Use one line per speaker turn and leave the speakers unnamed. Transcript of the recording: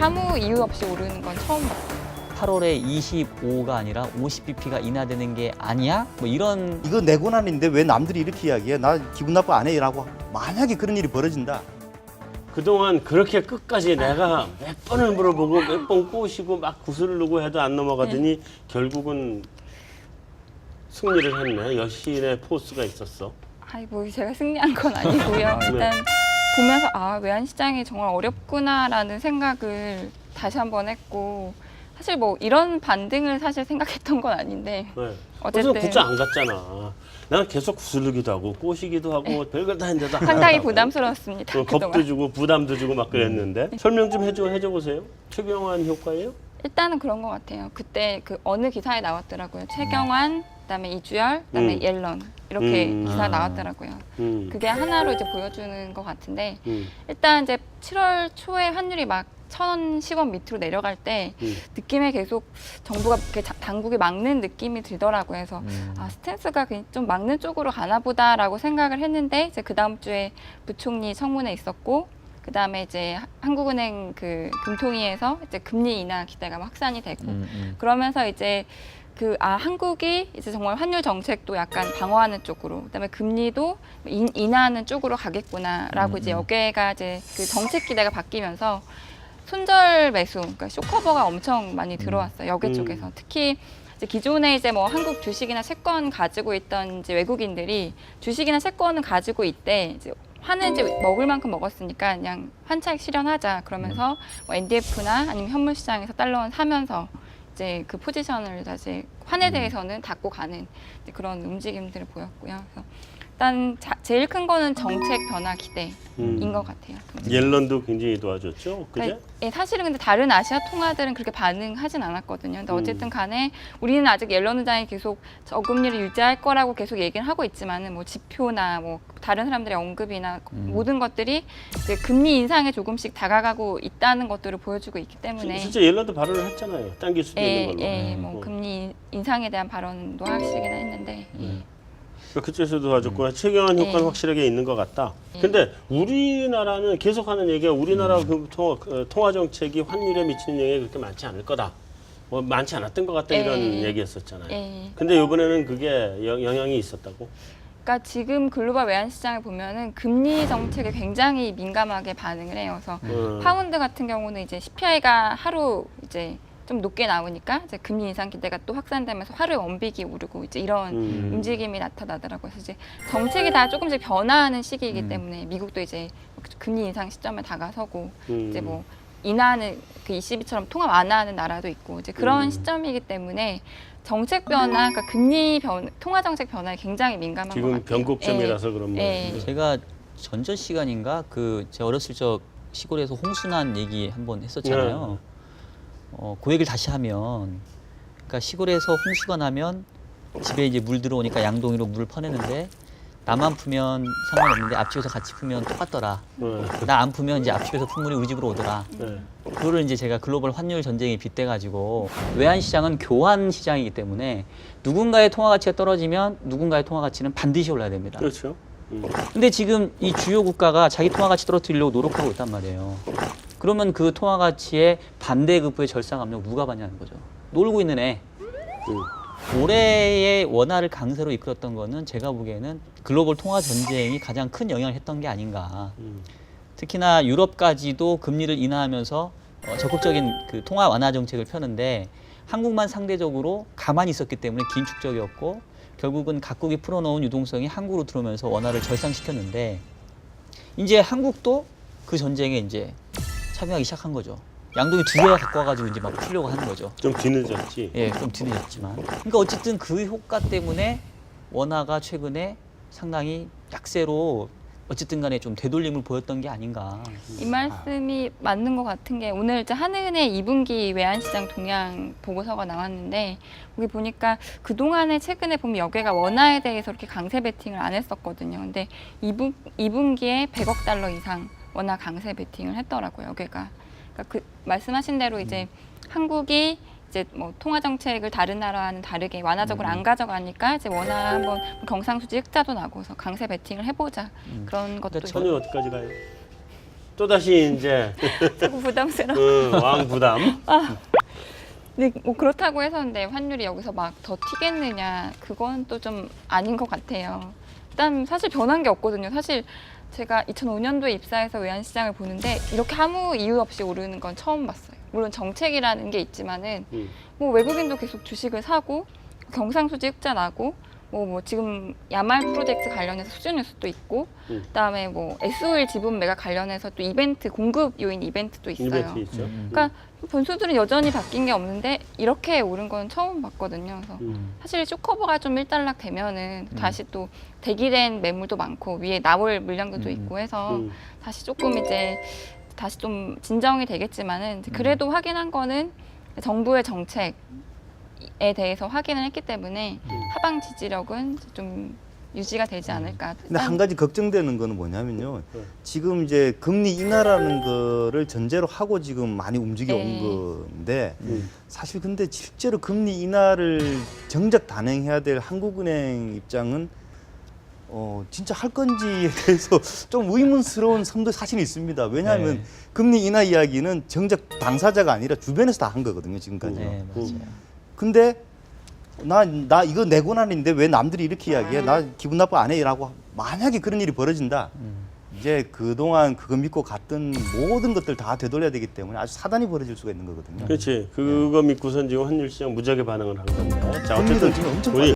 아무 이유 없이 오르는 건 처음 봤어요.
8월에 25가 아니라 50bp가 인하되는 게 아니야? 뭐 이런
이거 내 권한인데 왜 남들이 이렇게 이야기해? 나 기분 나빠 안 해라고. 만약에 그런 일이 벌어진다.
그동안 그렇게 끝까지 내가 몇 번을 물어보고 몇 번 꼬시고 막 구슬을 누고 해도 안 넘어가더니 결국은 승리를 했네. 여신의 포스가 있었어.
아이 뭐 제가 승리한 건 아니고요. 일단 보면서 아 외환시장이 정말 어렵구나라는 생각을 다시 한번 했고 사실 뭐 이런 반등을 사실 생각했던 건 아닌데
네.
어쨌든
굳이 안 갔잖아. 나는 계속 구슬르기도 하고 꼬시기도 하고 별걸 다 했는데도 안
상당히
가더라고.
부담스러웠습니다.
겁도
그동안.
주고 부담도 주고 막 그랬는데 설명 좀 해줘 보세요. 최경환 효과예요?
일단은 그런 것 같아요. 그때 그 어느 기사에 나왔더라고요. 최경환, 그다음에 이주열, 그다음에 옐런 이렇게 기사 나왔더라고요. 그게 하나로 이제 보여주는 것 같은데 일단 이제 7월 초에 환율이 막 1,010원 밑으로 내려갈 때 느낌에 계속 정부가 이렇게 당국이 막는 느낌이 들더라고요. 그래서 아 스탠스가 좀 막는 쪽으로 가나 보다라고 생각을 했는데 이제 그 다음 주에 부총리 청문회 있었고 그 다음에 이제 한국은행 그 금통위에서 이제 금리 인하 기대가 확산이 되고 그러면서 이제 한국이 이제 정말 환율 정책도 약간 방어하는 쪽으로, 그다음에 금리도 인하하는 쪽으로 가겠구나라고 이제 여기가 이제 그 정책 기대가 바뀌면서 손절 매수, 그러니까 쇼커버가 엄청 많이 들어왔어요. 여기 쪽에서 특히 이제 기존에 이제 뭐 한국 주식이나 채권 가지고 있던 이제 외국인들이 주식이나 채권을 가지고 있대 이제 환은 이제 먹을 만큼 먹었으니까 그냥 환차익 실현하자 그러면서 뭐 NDF나 아니면 현물 시장에서 달러원 사면서 이제 그 포지션을 다시 환에 대해서는 닫고 가는 이제 그런 움직임들을 보였고요. 그래서 일단 제일 큰 거는 정책 변화 기대인 것 같아요.
옐런도 굉장히 도와줬죠, 그제?
그러니까, 예, 사실은 근데 다른 아시아 통화들은 그렇게 반응하진 않았거든요. 근데 어쨌든 간에 우리는 아직 옐런 의장이 계속 저금리를 유지할 거라고 계속 얘기를 하고 있지만은 뭐 지표나 뭐 다른 사람들의 언급이나 모든 것들이 이제 금리 인상에 조금씩 다가가고 있다는 것들을 보여주고 있기 때문에
진짜 옐런도 발언을 했잖아요. 당길 수도 있는 걸로.
예, 뭐 금리 인상에 대한 발언도 하시긴 했는데
그쪽에서도 도와줬고 최경환 효과는
네.
확실하게 있는 것 같다. 근데 우리나라는 계속하는 얘기가 우리나라 그 통화 정책이 환율에 미치는 영향이 그렇게 많지 않을 거다. 뭐 많지 않았던 것 같다 이런 얘기했었잖아요. 근데 이번에는 그게 영향이 있었다고?
그러니까 지금 글로벌 외환 시장을 보면은 금리 정책에 굉장히 민감하게 반응을 해요. 그래서 파운드 같은 경우는 이제 CPI가 하루 이제 좀 높게 나오니까 이제 금리 인상 기대가 또 확산되면서 하루에 원빅이 오르고 이제 이런 움직임이 나타나더라고요. 그래서 이제 정책이 다 조금씩 변화하는 시기이기 때문에 미국도 이제 금리 인상 시점에 다가서고 이제 뭐 인하하는 그 ECB처럼 통화 완화하는 나라도 있고 이제 그런 시점이기 때문에 정책 변화, 그러니까 금리 통화 정책 변화에 굉장히 민감한 것 같아요.
지금 변곡점이라서 그런 거.
제가 전전 시간인가 제가 어렸을 적 시골에서 홍순환 얘기 한번 했었잖아요. 그 얘기를 다시 하면, 그러니까 시골에서 홍수가 나면 집에 이제 물 들어오니까 양동이로 물을 퍼내는데 나만 풀면 상관없는데 앞집에서 같이 풀면 똑같더라. 나 안 풀면 이제 앞집에서 풀물이 우리 집으로 오더라. 그거를 이제 제가 글로벌 환율 전쟁에 빗대가지고 외환 시장은 교환 시장이기 때문에 누군가의 통화 가치가 떨어지면 누군가의 통화 가치는 반드시 올라야 됩니다.
그렇죠.
근데 지금 이 주요 국가가 자기 통화 가치 떨어뜨리려고 노력하고 있단 말이에요. 그러면 그 통화 가치의 반대급부의 절상압력 누가 받냐는 거죠. 놀고 있는 애. 올해의 원화를 강세로 이끌었던 거는 제가 보기에는 글로벌 통화 전쟁이 가장 큰 영향을 했던 게 아닌가. 특히나 유럽까지도 금리를 인하하면서 적극적인 그 통화 완화 정책을 펴는데 한국만 상대적으로 가만히 있었기 때문에 긴축적이었고 결국은 각국이 풀어놓은 유동성이 한국으로 들어오면서 원화를 절상시켰는데 이제 한국도 그 전쟁에 이제 참여하기 시작한 거죠. 양동이 두 개가 갖고 와가지고 이제 막 풀려고 하는 거죠.
좀 뒤늦었지.
예, 좀 뒤늦었지만. 그러니까 어쨌든 그 효과 때문에 원화가 최근에 상당히 약세로 어쨌든 간에 좀 되돌림을 보였던 게 아닌가.
이 말씀이 맞는 것 같은 게 오늘 이제 한은의 2분기 외환시장 동향 보고서가 나왔는데 거기 보니까 그동안에 최근에 보면 여기가 원화에 대해서 이렇게 강세 베팅을 안 했었거든요. 근데 2분기에 100억 달러 이상 원화 강세 베팅을 했더라고요. 여기가. 그러니까 그 말씀하신 대로 이제 한국이 이제 뭐 통화 정책을 다른 나라와는 다르게 완화적으로 안 가져가니까 이제 원화 한번 경상수지 흑자도 나고서 강세 베팅을 해보자 그런 것도
천이 어디까지 가요? 또 다시 이제
자꾸 부담스러워.
왕 부담.
근데 뭐 그렇다고 해서 근데 환율이 여기서 막 더 튀겠느냐 그건 또 좀 아닌 것 같아요. 일단 사실 변한 게 없거든요. 사실 제가 2005년도에 입사해서 외환시장을 보는데 이렇게 아무 이유 없이 오르는 건 처음 봤어요. 물론 정책이라는 게 있지만은 뭐 외국인도 계속 주식을 사고 경상수지 흑자 나고 뭐 지금 야말 프로젝트 관련해서 수주 뉴스도 있고 그다음에 뭐 SOL 지분 매각 관련해서 또 이벤트 공급 요인 이벤트도 있어요.
이벤트 있죠.
그러니까 변수들은 여전히 바뀐 게 없는데 이렇게 오른 건 처음 봤거든요. 그래서 사실 쇼커버가 좀 일단락 되면은 다시 또 대기된 매물도 많고 위에 나올 물량들도 있고 해서 다시 조금 이제 다시 좀 진정이 되겠지만은 그래도 확인한 거는 정부의 정책에 대해서 확인을 했기 때문에 하방 지지력은 좀 유지가 되지 않을까.
근데 한 가지 걱정되는 거는 뭐냐면요. 지금 이제 금리 인하라는 거를 전제로 하고 지금 많이 움직여 온 건데 사실 근데 실제로 금리 인하를 정작 단행해야 될 한국은행 입장은 진짜 할 건지에 대해서 좀 의문스러운 점도 사실 있습니다. 왜냐하면
네.
금리 인하 이야기는 정작 당사자가 아니라 주변에서 다 한 거거든요, 지금까지.
네, 맞아요.
근데 나 이거 내 권한인데 왜 남들이 이렇게 이야기해? 나 기분 나빠 안 해라고 만약에 그런 일이 벌어진다. 이제 그동안 그거 믿고 갔던 모든 것들 다 되돌려야 되기 때문에 아주 사단이 벌어질 수가 있는 거거든요.
그렇지. 그거 믿고선 지금 환율 시장 무지하게 반응을 한 건데. 자, 어쨌든
금리를 지금 엄청
우리